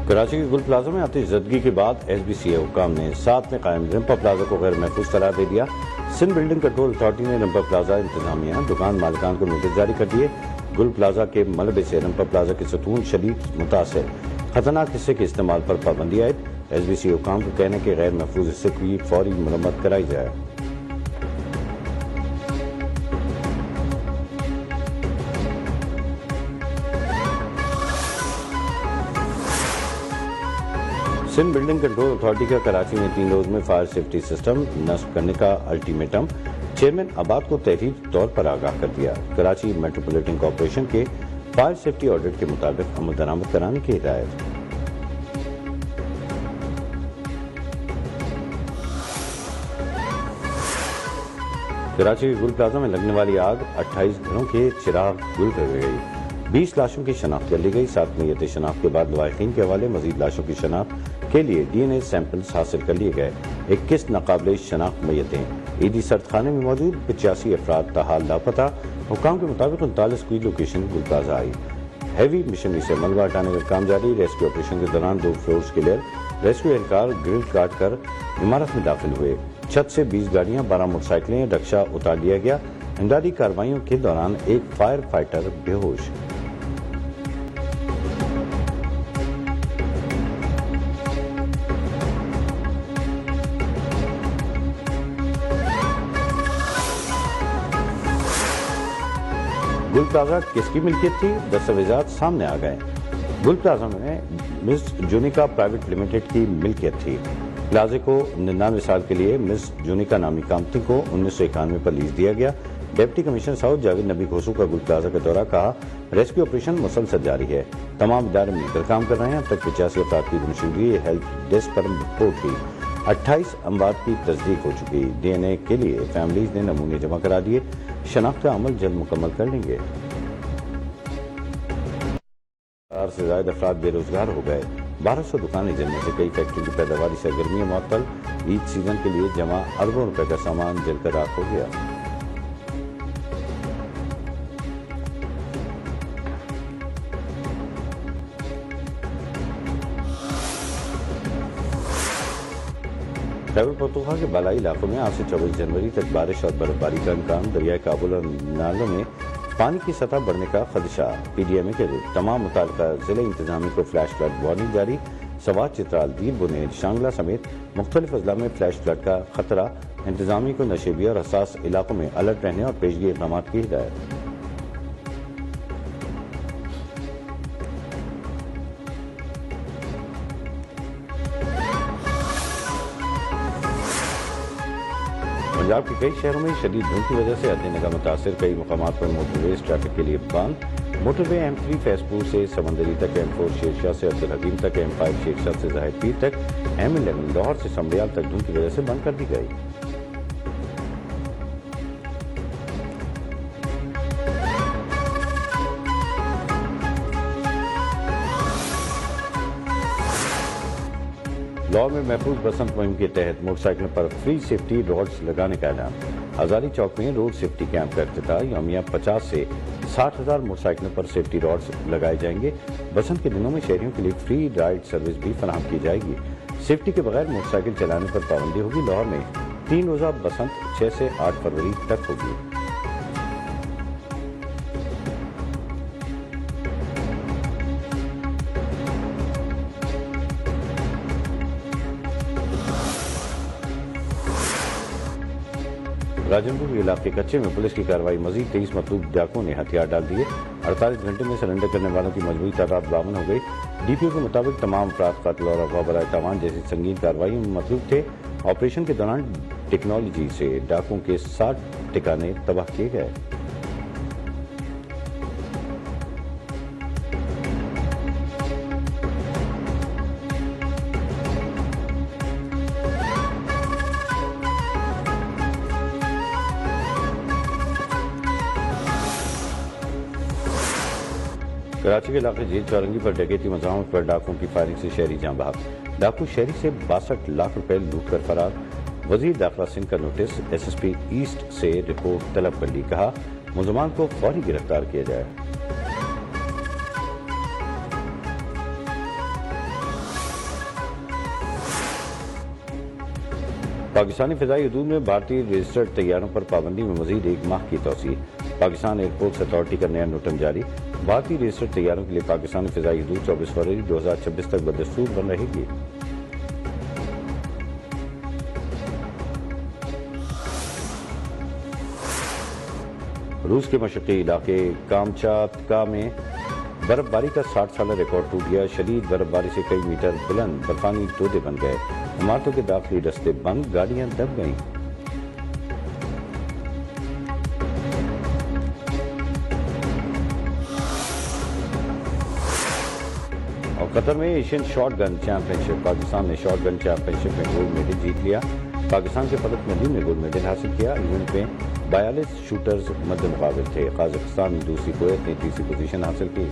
کراچی کے گل پلازا میں آتش زدگی کے بعد ایس بی سی اے حکام نے ساتھ میں قائم رمپا پلازا کو غیر محفوظ قرار دے دیا۔ سندھ بلڈنگ کنٹرول اتھارٹی نے رمپا پلازا انتظامیہ دکان مالکان کو نوٹس جاری کر دیے۔ گل پلازا کے ملبے سے رمپا پلازا کے ستون شدید متاثر، خطرناک حصے کے استعمال پر پابندی عائد۔ ایس بی سی حکام کو کہنے کہ غیر محفوظ حصے کی فوری مرمت کرائی جائے۔ سندھ بلڈنگ کنٹرول اتھارٹی کا کراچی میں 3 روز میں فائر سیفٹی سسٹم نصب کرنے کا الٹیمیٹم چیئرمین آباد کو تحریری طور پر آگاہ کر دیا۔ کراچی میٹروپولیٹن کارپوریشن کے فائر سیفٹی آڈٹ کے مطابق عمل درآمد کرانے کی ہدایت۔ کراچی کے گل پلازا میں لگنے والی آگ 28 گھروں کے چراغ گل کر گئی۔ 20 لاشوں کی شناخت کر لی گئی۔ 7 میت شناخت کے بعد لواحقین کے حوالے مزید لاشوں کی شناخت کے لیے ڈی این اے سیمپلز حاصل کر لیے گئے۔ 21 ناقابل شناخت میتیں عیدی سرد خانے میں موجود، 85 افراد تاحال لاپتہ۔ حکام کے مطابق 39 کی لوکیشن گل پلازا آئی۔ ہیوی مشنری سے ملبہ ہٹانے کا کام جاری۔ ریسکیو آپریشن کے دوران 2 فلورز کلیئر۔ ریسکیو اہلکار گرل کاٹ کر عمارت میں داخل ہوئے۔ چھت سے 20 گاڑیاں، 12 موٹر سائیکلیں، رکشہ اتار لیا گیا۔ امدادی کارروائیوں کے دوران ایک فائر فائٹر بے ہوش۔ گل پلازا کس کی ملکیت تھی؟ دستاویزات سامنے آ گئے۔ گل پلازا میں مس جونیکا پرائیویٹ لمیٹڈ کی ملکیت تھی۔ پلازے کو 99 سال کے لیے مس جونیکا نامی کمپنی کو 1991 پر لیز دیا گیا۔ ڈپٹی کمشنر ساؤتھ جاوید نبی گھوسو کا گل پلازا کا دورہ، کہا ریسکیو آپریشن مسلسل جاری ہے، تمام ادارے مل کر کام کر رہے ہیں۔ اب تک 85 افراد کی گمشدگی ہیلپ ڈیسک پر رپورٹ ہوئی۔ 28 اموات کی تصدیق ہو چکی۔ ڈی این اے کے لیے فیملیز نے نمونے جمع کرا دیے۔ شناخت کا عمل جلد مکمل کر لیں گے۔ 1000 سے زائد افراد بے روزگار ہو گئے۔ 1200 دکانیں جلنے سے کئی فیکٹری کی پیداواری سرگرمیاں معطل۔ عید سیزن کے لیے جمع اربوں روپے کا سامان جل کر راکھ ہو گیا۔ خیبر پختونخوا کے بالائی علاقوں میں آج سے 24 جنوری تک بارش اور برف باری کا امکان۔ دریائے کابل اور نالوں میں پانی کی سطح بڑھنے کا خدشہ۔ پی ڈی ایم اے کے تمام متعلقہ ضلع انتظامیہ کو فلیش فلڈ وارننگ جاری۔ سوات، چترال، دیر بنیل، شانگلہ سمیت مختلف اضلاع میں فلیش فلڈ کا خطرہ۔ انتظامیہ کو نشیبی اور حساس علاقوں میں الرٹ رہنے اور پیشگی اقدامات کی ہدایت۔ پنجاب کے کئی شہروں میں شدید دھند کی وجہ سے عدلیہ نگاہ متاثر۔ کئی مقامات پر موٹر ویز ٹریفک کے لیے بند۔ موٹر وے M3 فیض پور سے سمندری تک، M4 شیرشاہ سے عبدالحکیم تک، M5 شیرشاہ سے زاہد پیر تک، M11 لاہور سے سمڑیال تک دھند کی وجہ سے بند کر دی گئی۔ لاہور میں محفوظ بسنت مہم کے تحت موٹر سائیکلوں پر فری سیفٹی روڈز لگانے کا اعلان۔ ہزاری چوک میں روڈ سیفٹی کیمپ کا افتتاح۔ یومیہ 50 سے 60 ہزار موٹر سائیکلوں پر سیفٹی روڈز لگائے جائیں گے۔ بسنت کے دنوں میں شہریوں کے لیے فری رائڈ سروس بھی فراہم کی جائے گی۔ سیفٹی کے بغیر موٹر سائیکل چلانے پر پابندی ہوگی۔ لاہور میں 3 روزہ بسنت 6 سے 8 فروری تک ہوگی۔ راجن پور علاقے کچے میں پولیس کی کارروائی۔ مزید 23 مطلوب ڈاکوؤں نے ہتھیار ڈال دیے۔ 48 گھنٹے میں سرنڈر کرنے والوں کی مجموعی تعداد 52 ہو گئی۔ ڈی پی او کے مطابق تمام افراد قتل اور اغوا برائے تاوان جیسی سنگین کارروائیوں میں مطلوب تھے۔ آپریشن کے دوران ٹیکنالوجی سے ڈاکوؤں کے 60 ٹھکانے تباہ کیے گئے۔ کراچی کے علاقے جیل چورنگی پر ڈکیتی مزاحمت پر ڈاکوؤں کی فائرنگ سے شہری جاں بحق۔ ڈاکو شہری سے 62 لاکھ روپے لوٹ کر فرار۔ وزیر داخلہ سندھ کا notice, S S P East سے رپورٹ طلب کر لی، کہا ملزمان کو فوری گرفتار کیا جائے۔ پاکستانی فضائی حدود میں بھارتی رجسٹرڈ طیاروں پر پابندی میں مزید 1 ماہ کی توسیع۔ پاکستان ایئرپورٹس اتھارٹی کا نیا نوٹم جاری۔ بھارتی رجسٹرڈ طیاروں کے لیے پاکستانی فضائی حدود 24 فروری 2026 تک بدستور بند رہے گی۔ روس کے مشرقی علاقے کامچاتکا میں برف باری کا 60 سالہ ریکارڈ ٹوٹ گیا۔ شدید برف باری سے کئی میٹر بلند برفانی تودے بن گئے۔ عمارتوں کے داخلی راستے بند، گاڑیاں دب گئیں۔ اور قطر میں ایشین شارٹ گن چیمپئن شپ، پاکستان نے شارٹ گن چیمپئن شپ میں گولڈ میڈل جیت لیا۔ پاکستان کے فلک مندی نے گولڈ میڈل حاصل کیا۔ ایونٹ میں 42 شوٹرز مد مقابل تھے۔ قازقستان نے دوسری، کویت نے تیسری پوزیشن حاصل کی۔